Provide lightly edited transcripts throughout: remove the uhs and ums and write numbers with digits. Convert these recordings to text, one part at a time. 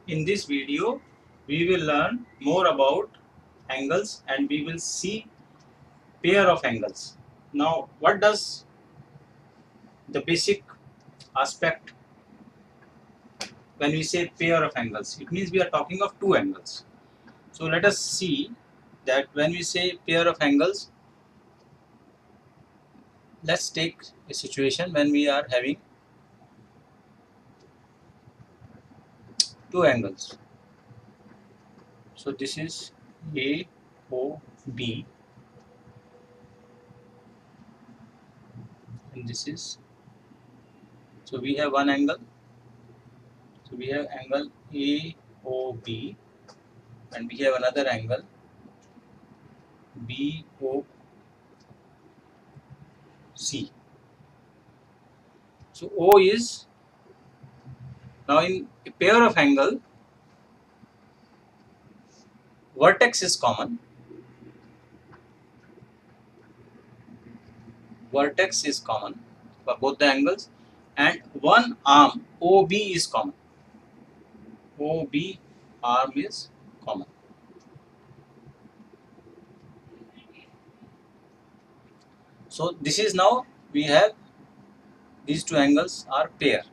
In this video, we will learn more about angles and we will see pair of angles. Now, what does the basic aspect when we say pair of angles? It means we are talking of two angles. So, let us see that when we say pair of angles, let's take a situation when we are having two angles. So, this is AOB and this is, so we have one angle. So, we have angle AOB and we have another angle BOC. So O is, now in a pair of angle, vertex is common. Vertex is common for both the angles and one arm OB is common. OB arm is common. So this is, now we have these two angles are pair.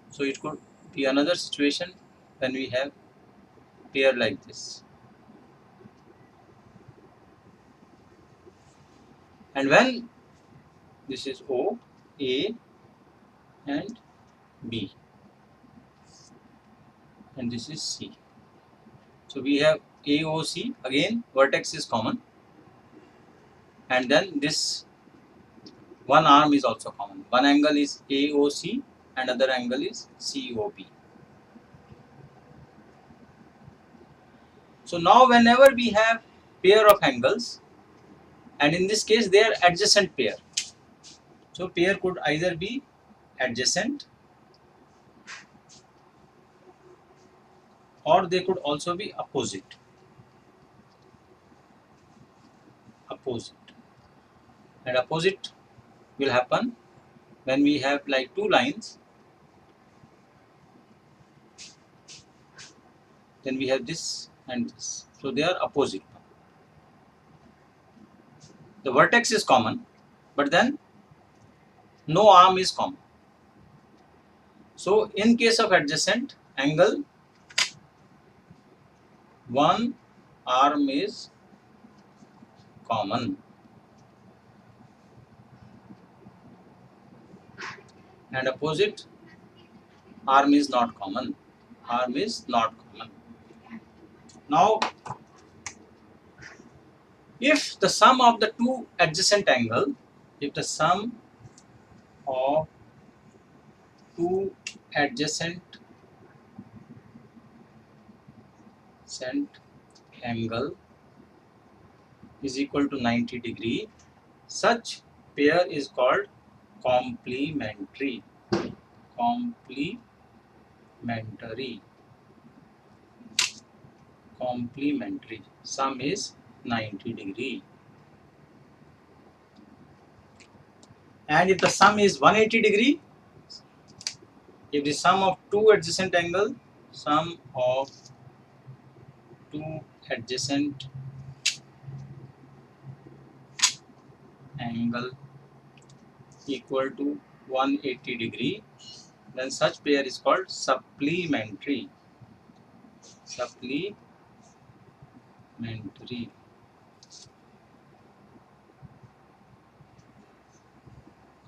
So it could be another situation when we have pair like this. And when this is O, A and B and this is C. So we have AOC, again vertex is common and then this one arm is also common. One angle is AOC and other angle is COB. So now whenever we have pair of angles, and in this case they are adjacent pair. So pair could either be adjacent or they could also be opposite. And opposite will happen when we have like two lines. Then we have this and this. So they are opposite. The vertex is common, but then no arm is common. So in case of adjacent angle, one arm is common and opposite arm is not common. Arm is not common. Now, if the sum of the two adjacent angle, if the sum of two adjacent angle is equal to 90 degree, such pair is called complementary. Complementary. Sum is 90 degree. And if the sum is 180 degree, if the sum of two adjacent angle, sum of two adjacent angle equal to 180 degree, then such pair is called supplementary.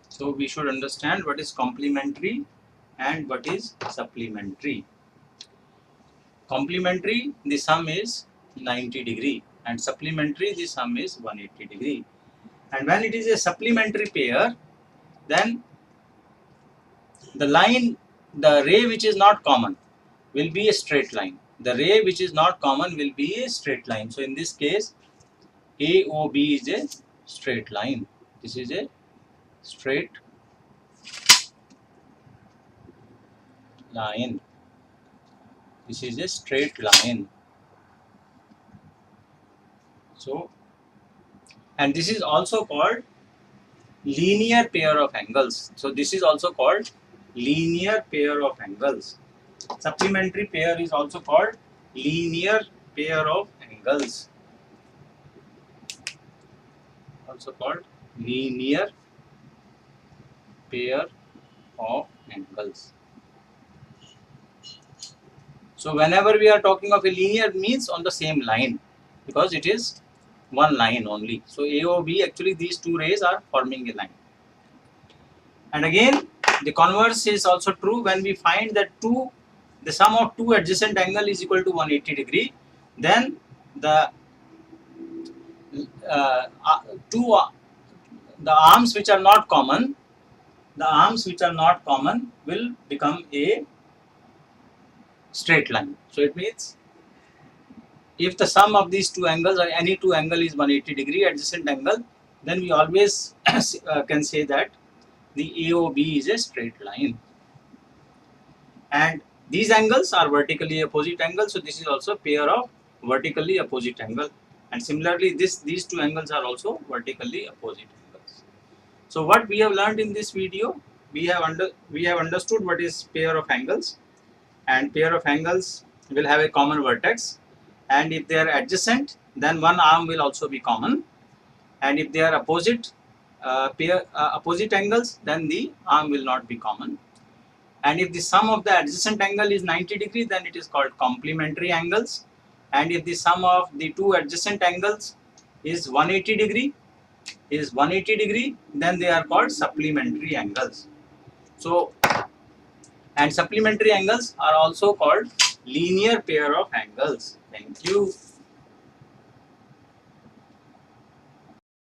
So we should understand what is complementary and what is supplementary. Complementary, the sum is 90 degree and supplementary, the sum is 180 degree. And when it is a supplementary pair, then the line, the ray which is not common will be a straight line. The ray which is not common will be a straight line. So in this case, AOB is a straight line. This is a straight line. This is a straight line. So, and this is also called linear pair of angles. So this is also called linear pair of angles. Supplementary pair is also called linear pair of angles. Also called linear pair of angles. So whenever we are talking of a linear, means on the same line, because it is one line only. So AOB, actually these two rays are forming a line. And again the converse is also true. When we find that the sum of two adjacent angle is equal to 180 degree, then the uh, uh, two the arms which are not common, will become a straight line. So it means if the sum of these two angles, or any two angle, is 180 degree adjacent angle, then we always can say that the AOB is a straight line. And these angles are vertically opposite angles, so this is also a pair of vertically opposite angle. And similarly, these two angles are also vertically opposite angles. So what we have learned in this video, we have understood what is pair of angles, and pair of angles will have a common vertex, and if they are adjacent, then one arm will also be common, and if they are opposite opposite angles, then the arm will not be common. And if the sum of the adjacent angle is 90 degree, then it is called complementary angles. And if the sum of the two adjacent angles is 180 degree, then they are called supplementary angles. So, and supplementary angles are also called linear pair of angles. Thank you.